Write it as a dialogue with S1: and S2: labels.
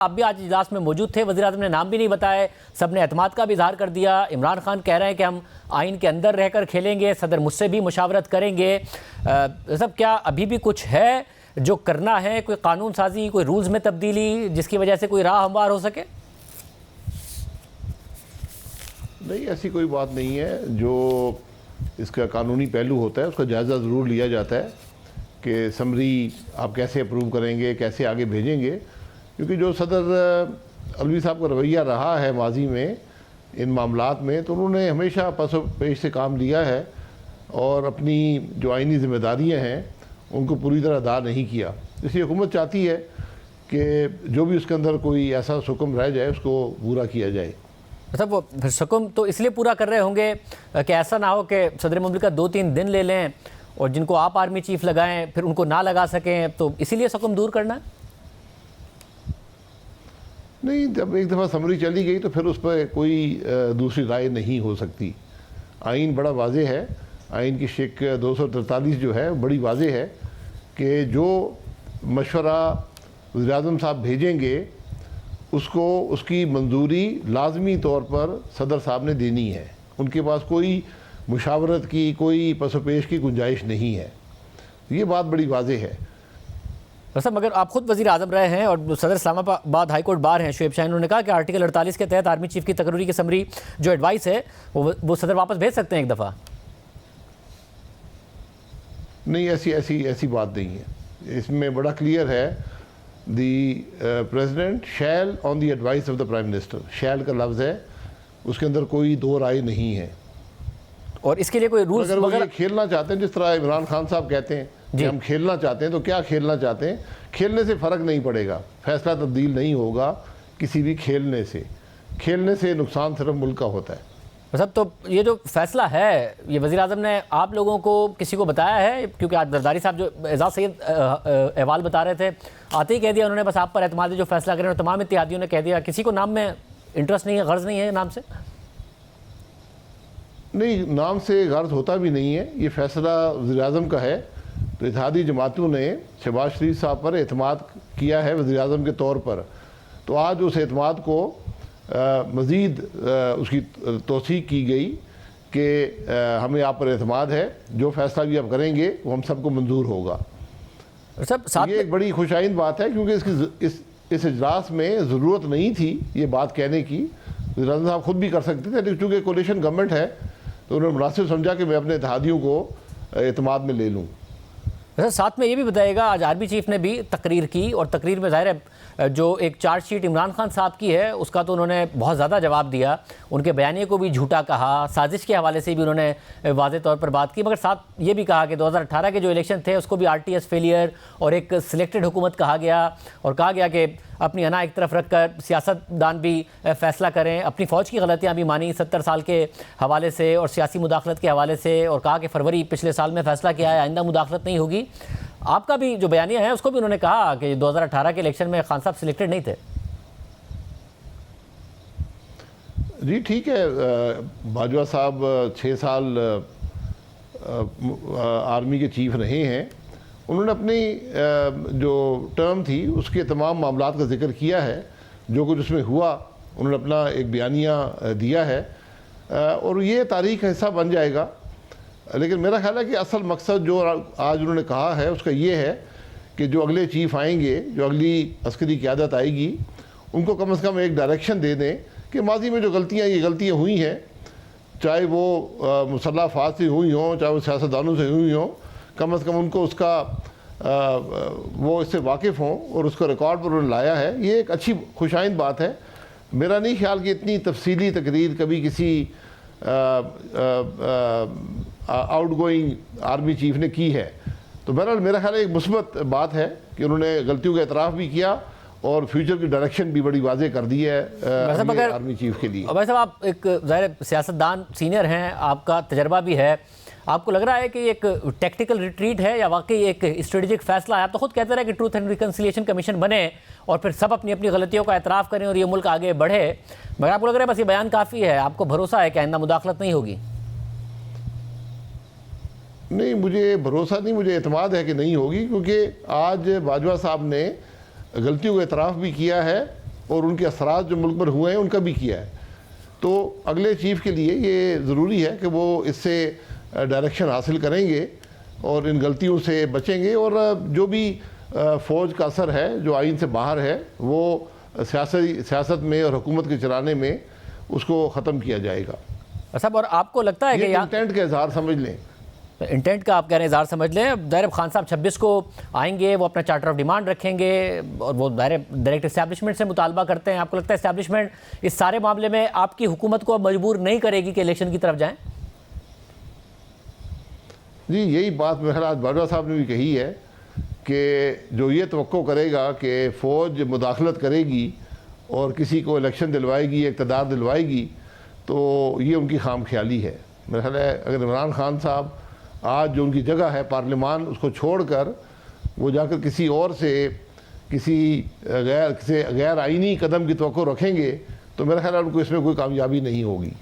S1: आप भी आज इजलास में मौजूद थे, वज़ीर आज़म ने नाम भी नहीं बताए, सब ने एतमाद का भी इजहार कर दिया। इमरान खान कह रहे हैं कि हम आइन के अंदर रहकर खेलेंगे, सदर मुझसे भी मुशावरत करेंगे। सब क्या अभी भी कुछ है जो करना है, कोई कानून साजी, कोई रूल्स में तब्दीली जिसकी वजह से कोई राह हमवार हो सके?
S2: नहीं, ऐसी कोई बात नहीं है। जो इसका कानूनी पहलू होता है उसका जायज़ा ज़रूर लिया जाता है कि समरी आप कैसे अप्रूव करेंगे, कैसे आगे भेजेंगे, क्योंकि जो सदर अलवी साहब का रवैया रहा है माजी में इन मामलात में, तो उन्होंने हमेशा पसो पेश से काम लिया है और अपनी जो आइनी ज़िम्मेदारियाँ हैं उनको पूरी तरह अदा नहीं किया। इसलिए हुकूमत चाहती है कि जो भी उसके अंदर कोई ऐसा हुक्म रह जाए उसको पूरा किया जाए।
S1: मतलब वो हुक्म तो इसलिए पूरा कर रहे होंगे कि ऐसा ना हो कि सदर मुमलिकत 2-3 दिन ले लें और जिनको आप आर्मी चीफ लगाएं फिर उनको ना लगा सकें, तो इसीलिए हुक्म दूर करना है?
S2: नहीं, जब एक दफ़ा समरी चली गई तो फिर उस पर कोई दूसरी राय नहीं हो सकती। आइन बड़ा वाज़ेह है, आइन की शिक 243 जो है बड़ी वाज़ेह है कि जो मशवरा वज़ीर आज़म साहब भेजेंगे उसको उसकी मंजूरी लाजमी तौर पर सदर साहब ने देनी है। उनके पास कोई मुशावरत की, कोई पसोपेश की गुंजाइश नहीं है। ये बात बड़ी वाज़ेह है।
S1: सब मगर आप खुद वज़ीर आज़म रहे हैं और सदर इस्लामाबाद हाई कोर्ट बार हैं शुएब शाहीन, उन्होंने कहा कि आर्टिकल 48 के तहत आर्मी चीफ की तकरीरी की समरी जो एडवाइस है वो सदर वापस भेज सकते हैं एक दफ़ा।
S2: नहीं, ऐसी बात नहीं है। इसमें बड़ा क्लियर है, the president shall on the advice of the prime minister, shall का लफ्ज़ है, उसके अंदर कोई दो राय नहीं है।
S1: और इसके लिए कोई रूल्स
S2: अगर वो ये खेलना चाहते हैं जिस तरह इमरान खान साहब कहते हैं कि हम खेलना चाहते हैं, तो क्या खेलना चाहते हैं? खेलने से फ़र्क नहीं पड़ेगा, फैसला तब्दील नहीं होगा किसी भी खेलने से। खेलने से नुकसान सिर्फ मुल्क का होता है।
S1: मतलब तो ये जो फैसला है ये वज़ीर आज़म ने आप लोगों को किसी को बताया है? क्योंकि आज जरदारी साहब जो एजाज सैयद अहवाल बता रहे थे, आते ही कह दिया उन्होंने बस आप पर एतमाद जो फैसला करें, और तमाम इत्तेहादियों ने कह दिया। किसी को नाम में इंटरेस्ट नहीं है, गर्ज नहीं है नाम से?
S2: नहीं, नाम से गर्ज होता भी नहीं है। ये फैसला वज़ीर आज़म का है, तो इत्तेहादी जमातों ने शहबाज शरीफ साहब पर एतमाद किया है वज़ीर आज़म के तौर पर, तो आज उस एतमाद को मज़ीद उसकी तौसीक़ की गई कि हमें आप पर एतमाद है, जो फ़ैसला भी आप करेंगे वो हम सबको मंजूर होगा।
S1: सब
S2: ये एक बड़ी खुशाइन बात है, क्योंकि इस इजलास में ज़रूरत नहीं थी ये बात कहने की। वज़ीर आज़म साहब खुद भी कर सकते थे, लेकिन चूँकि कोलिशन गवर्नमेंट है तो उन्होंने मुनासिब समझा कि मैं अपने इत्तेहादियों को एतमाद में ले लूँ।
S1: साथ में ये भी बताइएगा, आज आर्मी चीफ ने भी तकरीर की और तकरीर में ज़ाहिर है जो एक चार्जशीट इमरान खान साहब की है उसका तो उन्होंने बहुत ज़्यादा जवाब दिया, उनके बयानिए को भी झूठा कहा, साजिश के हवाले से भी उन्होंने वाज़ेह तौर पर बात की, मगर साथ ये भी कहा कि 2018 के जो इलेक्शन थे उसको भी RTS फेलियर और एक सिलेक्टेड हुकूमत कहा गया, और कहा गया कि अपनी अना एक तरफ रखकर सियासतदान भी फ़ैसला करें। अपनी फ़ौज की गलतियाँ भी मानी 70 साल के हवाले से और सियासी मुदाखलत के हवाले से, और कहा कि फरवरी पिछले साल में फ़ैसला किया है आइंदा मुदाखलत नहीं होगी। आपका भी जो बयानिया है उसको भी उन्होंने कहा कि 2018 के इलेक्शन में खान साहब सिलेक्टेड नहीं थे।
S2: जी ठीक है, बाजवा साहब 6 साल आर्मी के चीफ रहे हैं। उन्होंने अपनी जो टर्म थी उसके तमाम मामलात का जिक्र किया है, जो कुछ उसमें हुआ उन्होंने अपना एक बयानिया दिया है और ये तारीख का हिस्सा बन जाएगा। लेकिन मेरा ख्याल है कि असल मकसद जो आज उन्होंने कहा है उसका ये है कि जो अगले चीफ आएंगे, जो अगली अस्करी क़यादत आएगी, उनको कम से कम एक डायरेक्शन दे दें कि माजी में जो गलतियाँ हुई हैं, चाहे वो मुसल्लह अफवाज से हुई हों, चाहे वो सियासतदानों से हुई हों, कम से कम उनको उसका वो इससे वाकिफ़ हों और उसको रिकॉर्ड पर उन्होंने लाया है। ये एक अच्छी खुशाइंद बात है। मेरा नहीं ख्याल कि इतनी तफसीली तकरीर कभी किसी आउटगोइंग आर्मी चीफ ने की है। तो बहरहाल मेरा ख्याल एक मुस्बत बात है कि उन्होंने गलतियों का एतराफ़ भी किया और फ्यूचर की डायरेक्शन भी बड़ी वाज़ेह कर दी है आर्मी चीफ के लिए।
S1: भाई साहब, आप एक ज़ाहिर सियासतदान सीनियर हैं, आपका तजर्बा भी है, आपको लग रहा है कि एक टेक्टिकल रिट्रीट है या वाकई एक स्ट्रेटेजिक फैसला है? आप तो खुद कहते रहे कि ट्रूथ एंड रिकन्सिलिएशन कमीशन बने और फिर सब अपनी अपनी गलतियों का एतराफ़ करें और ये मुल्क आगे बढ़े, मगर आपको लग रहा है बस ये बयान काफ़ी है? आपको भरोसा है कि आइंदा मुदाखलत नहीं होगी?
S2: नहीं, मुझे भरोसा नहीं, मुझे एतमाद है कि नहीं होगी, क्योंकि आज बाजवा साहब ने गलतियों का एतराफ़ भी किया है और उनके असरात जो मुल्क पर हुए हैं उनका भी किया है। तो अगले चीफ़ के लिए ये ज़रूरी है कि वो इससे डायरेक्शन हासिल करेंगे और इन गलतियों से बचेंगे, और जो भी फ़ौज का असर है जो आइन से बाहर है वो सियासत में और हुकूमत के चलाने में उसको ख़त्म किया जाएगा।
S1: साहब, और आपको लगता है कि
S2: ये इंटेंट का इजहार समझ लें।
S1: इंटेंट का आप कह रहे हैं इजहार समझ लें। दायरे खान साहब 26 को आएंगे, वो अपना चार्टर ऑफ डिमांड रखेंगे और वो डायरेक्ट इस्टेब्लिशमेंट से मुतालबा करते हैं। आपको लगता है इस्टेब्लिशमेंट इस सारे मामले में आपकी हुकूमत को मजबूर नहीं करेगी कि इलेक्शन की तरफ जाएं?
S2: जी, यही बात मेरे ख्याल बाजवा साहब ने भी कही है कि जो ये तवक्को करेगा कि फ़ौज मुदाखलत करेगी और किसी को इलेक्शन दिलवाएगी, इक़्तिदार दिलवाएगी, तो ये उनकी खाम ख्याली है। मेरा ख्याल है अगर इमरान खान साहब आज जो उनकी जगह है पार्लियामान, उसको छोड़कर वो जाकर किसी और से किसी गैर आइनी कदम की तवक्को रखेंगे तो मेरा ख्याल है उनको इसमें कोई कामयाबी नहीं होगी।